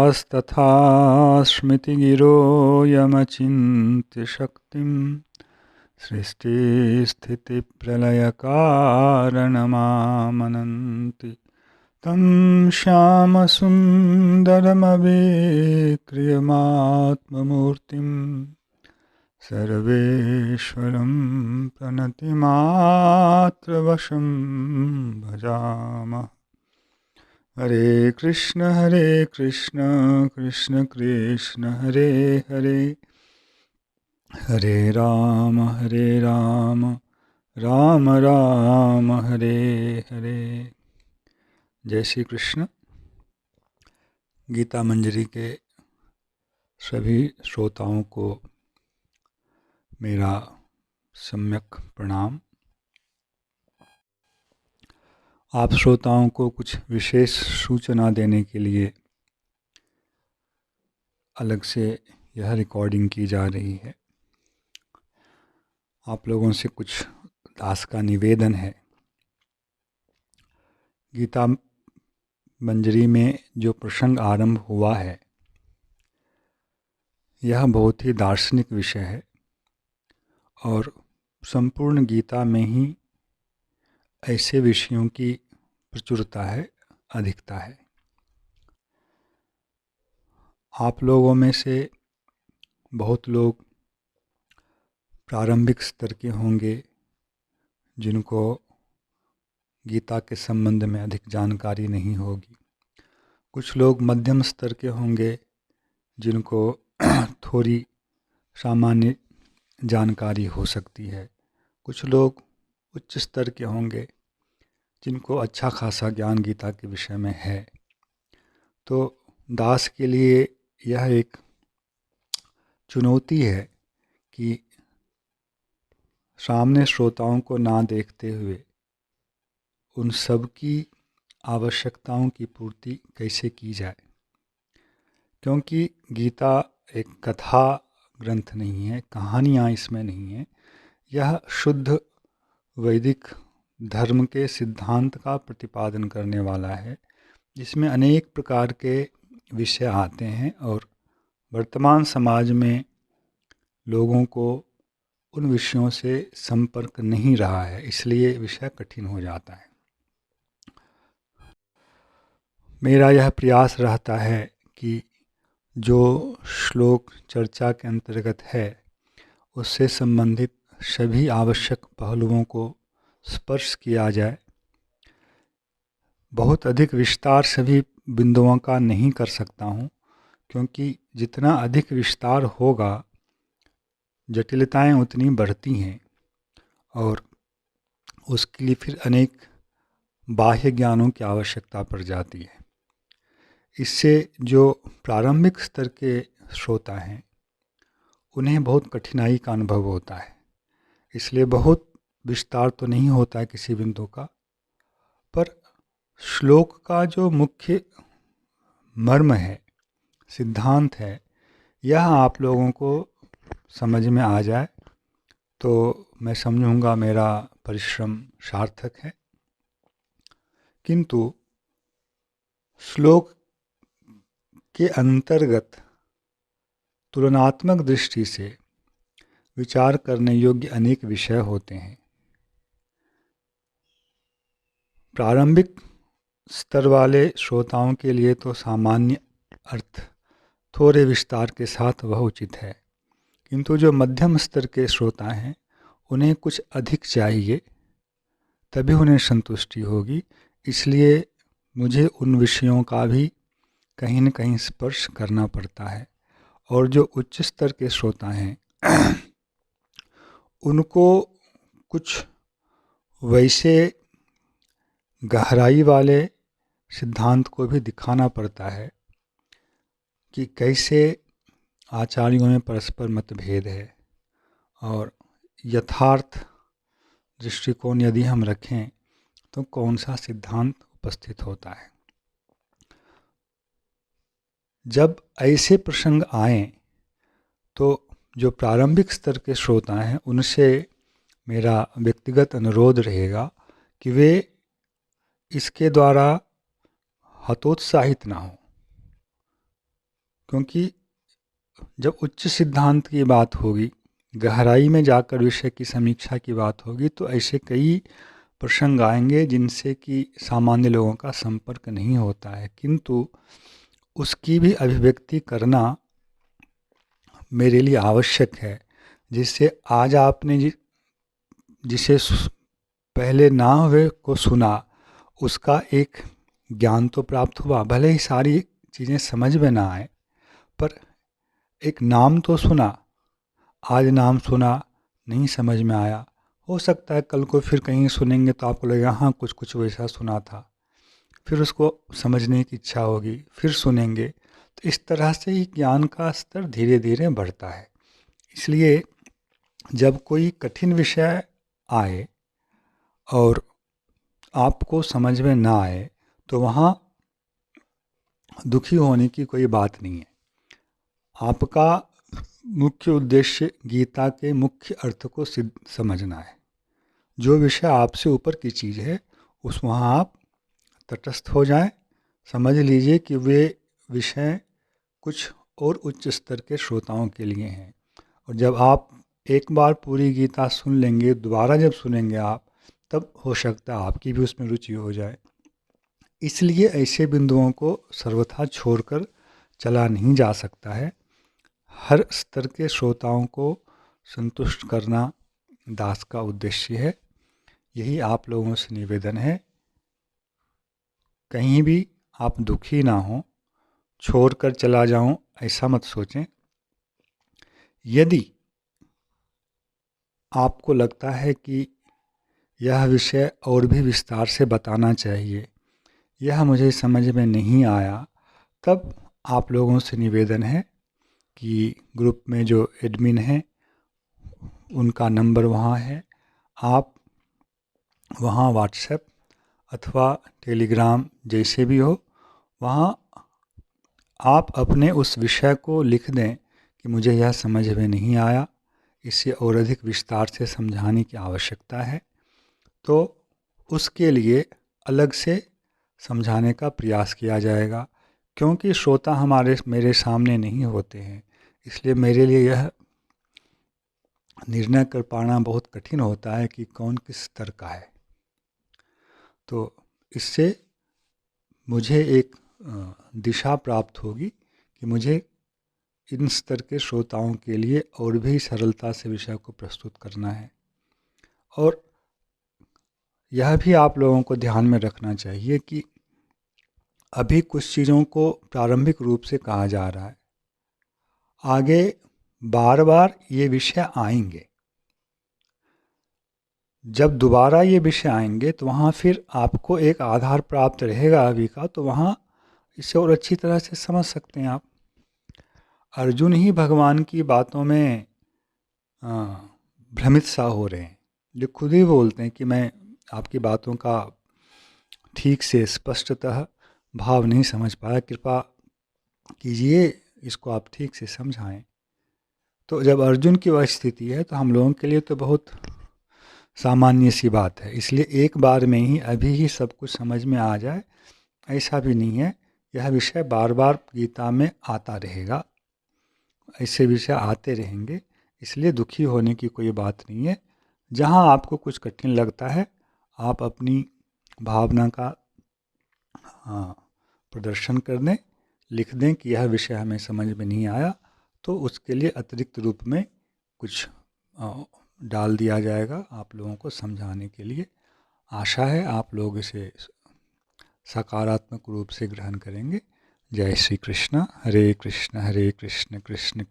पुराणपुरुषोत्तमपुरुषास्तथा स्मृतिगिरो यमचिन्त्य शक्तिं सृष्टिस्थितिप्रलयकारणमामनन्ति तं श्यामसुन्दरमवेक्रियमात्ममूर्तिं सर्वेश्वरं प्रणतिमात्रवशं भजामः। हरे कृष्ण कृष्ण कृष्ण हरे हरे, हरे राम राम राम हरे हरे। जय श्री कृष्ण। गीता मंजरी के सभी श्रोताओं को मेरा सम्यक प्रणाम। आप श्रोताओं को कुछ विशेष सूचना देने के लिए अलग से यह रिकॉर्डिंग की जा रही है। आप लोगों से कुछ दास का निवेदन है। गीता मंजरी में जो प्रसंग आरंभ हुआ है, यह बहुत ही दार्शनिक विषय है और संपूर्ण गीता में ही ऐसे विषयों की प्रचुरता है, अधिकता है। आप लोगों में से बहुत लोग प्रारंभिक स्तर के होंगे जिनको गीता के संबंध में अधिक जानकारी नहीं होगी। कुछ लोग मध्यम स्तर के होंगे जिनको थोड़ी सामान्य जानकारी हो सकती है। कुछ लोग उच्च स्तर के होंगे जिनको अच्छा खासा ज्ञान गीता के विषय में है। तो दास के लिए यह एक चुनौती है कि सामने श्रोताओं को ना देखते हुए उन सब की आवश्यकताओं की पूर्ति कैसे की जाए, क्योंकि गीता एक कथा ग्रंथ नहीं है, कहानियाँ इसमें नहीं है। यह शुद्ध वैदिक धर्म के सिद्धांत का प्रतिपादन करने वाला है, जिसमें अनेक प्रकार के विषय आते हैं और वर्तमान समाज में लोगों को उन विषयों से संपर्क नहीं रहा है, इसलिए विषय कठिन हो जाता है। मेरा यह प्रयास रहता है कि जो श्लोक चर्चा के अंतर्गत है उससे संबंधित सभी आवश्यक पहलुओं को स्पर्श किया जाए। बहुत अधिक विस्तार सभी बिंदुओं का नहीं कर सकता हूँ, क्योंकि जितना अधिक विस्तार होगा जटिलताएं उतनी बढ़ती हैं और उसके लिए फिर अनेक बाह्य ज्ञानों की आवश्यकता पड़ जाती है। इससे जो प्रारंभिक स्तर के श्रोता हैं उन्हें बहुत कठिनाई का अनुभव होता है। इसलिए बहुत विस्तार तो नहीं होता है किसी बिंदु का, पर श्लोक का जो मुख्य मर्म है, सिद्धांत है, यह आप लोगों को समझ में आ जाए तो मैं समझूंगा मेरा परिश्रम सार्थक है। किंतु श्लोक के अंतर्गत तुलनात्मक दृष्टि से विचार करने योग्य अनेक विषय होते हैं। प्रारंभिक स्तर वाले श्रोताओं के लिए तो सामान्य अर्थ थोड़े विस्तार के साथ वह उचित है, किंतु जो मध्यम स्तर के श्रोता हैं उन्हें कुछ अधिक चाहिए, तभी उन्हें संतुष्टि होगी। इसलिए मुझे उन विषयों का भी कहीं न कहीं स्पर्श करना पड़ता है। और जो उच्च स्तर के श्रोता हैं उनको कुछ वैसे गहराई वाले सिद्धांत को भी दिखाना पड़ता है कि कैसे आचार्यों में परस्पर मतभेद है और यथार्थ दृष्टिकोण यदि हम रखें तो कौन सा सिद्धांत उपस्थित होता है। जब ऐसे प्रसंग आएं तो जो प्रारंभिक स्तर के श्रोता हैं उनसे मेरा व्यक्तिगत अनुरोध रहेगा कि वे इसके द्वारा हतोत्साहित ना हो। क्योंकि जब उच्च सिद्धांत की बात होगी, गहराई में जाकर विषय की समीक्षा की बात होगी, तो ऐसे कई प्रसंग आएंगे जिनसे कि सामान्य लोगों का संपर्क नहीं होता है, किंतु उसकी भी अभिव्यक्ति करना मेरे लिए आवश्यक है, जिससे आज आपने जिसे पहले ना हुए को सुना, उसका एक ज्ञान तो प्राप्त हुआ, भले ही सारी चीज़ें समझ में ना आए, पर एक नाम तो सुना। आज नाम सुना, नहीं समझ में आया, हो सकता है कल को फिर कहीं सुनेंगे तो आपको लगेगा हाँ कुछ कुछ वैसा सुना था, फिर उसको समझने की इच्छा होगी, फिर सुनेंगे। तो इस तरह से ही ज्ञान का स्तर धीरे धीरे बढ़ता है। इसलिए जब कोई कठिन विषय आए और आपको समझ में ना आए, तो वहाँ दुखी होने की कोई बात नहीं है। आपका मुख्य उद्देश्य गीता के मुख्य अर्थ को समझना है। जो विषय आपसे ऊपर की चीज़ है, उस वहाँ आप तटस्थ हो जाएं, समझ लीजिए कि वे विषय कुछ और उच्च स्तर के श्रोताओं के लिए हैं। और जब आप एक बार पूरी गीता सुन लेंगे, दोबारा जब सुनेंगे आप, तब हो सकता है आपकी भी उसमें रुचि हो जाए। इसलिए ऐसे बिंदुओं को सर्वथा छोड़कर चला नहीं जा सकता है। हर स्तर के श्रोताओं को संतुष्ट करना दास का उद्देश्य है। यही आप लोगों से निवेदन है, कहीं भी आप दुखी ना हो, छोड़कर चला जाऊं ऐसा मत सोचें। यदि आपको लगता है कि यह विषय और भी विस्तार से बताना चाहिए, यह मुझे समझ में नहीं आया, तब आप लोगों से निवेदन है कि ग्रुप में जो एडमिन हैं उनका नंबर वहाँ है, आप वहाँ व्हाट्सएप अथवा टेलीग्राम जैसे भी हो, वहाँ आप अपने उस विषय को लिख दें कि मुझे यह समझ में नहीं आया, इसे और अधिक विस्तार से समझाने की आवश्यकता है। तो उसके लिए अलग से समझाने का प्रयास किया जाएगा। क्योंकि श्रोता मेरे सामने नहीं होते हैं, इसलिए मेरे लिए यह निर्णय कर पाना बहुत कठिन होता है कि कौन किस स्तर का है। तो इससे मुझे एक दिशा प्राप्त होगी कि मुझे इन स्तर के श्रोताओं के लिए और भी सरलता से विषय को प्रस्तुत करना है। और यह भी आप लोगों को ध्यान में रखना चाहिए कि अभी कुछ चीज़ों को प्रारंभिक रूप से कहा जा रहा है, आगे बार बार ये विषय आएंगे। जब दोबारा ये विषय आएंगे तो वहाँ फिर आपको एक आधार प्राप्त रहेगा अभी का, तो वहाँ इसे और अच्छी तरह से समझ सकते हैं आप। अर्जुन ही भगवान की बातों में भ्रमित सा हो रहे हैं, जो खुद ही बोलते हैं कि मैं आपकी बातों का ठीक से स्पष्टतः भाव नहीं समझ पाया, कृपा कीजिए इसको आप ठीक से समझाएं। तो जब अर्जुन की वह स्थिति है, तो हम लोगों के लिए तो बहुत सामान्य सी बात है। इसलिए एक बार में ही अभी ही सब कुछ समझ में आ जाए ऐसा भी नहीं है। यह विषय बार बार गीता में आता रहेगा, ऐसे विषय आते रहेंगे, इसलिए दुखी होने की कोई बात नहीं है। जहाँ आपको कुछ कठिन लगता है, आप अपनी भावना का प्रदर्शन कर दें, लिख दें कि यह विषय हमें समझ में नहीं आया, तो उसके लिए अतिरिक्त रूप में कुछ डाल दिया जाएगा आप लोगों को समझाने के लिए। आशा है आप लोग इसे सकारात्मक रूप से ग्रहण करेंगे। जय श्री कृष्ण। हरे कृष्ण कृष्ण कृष्ण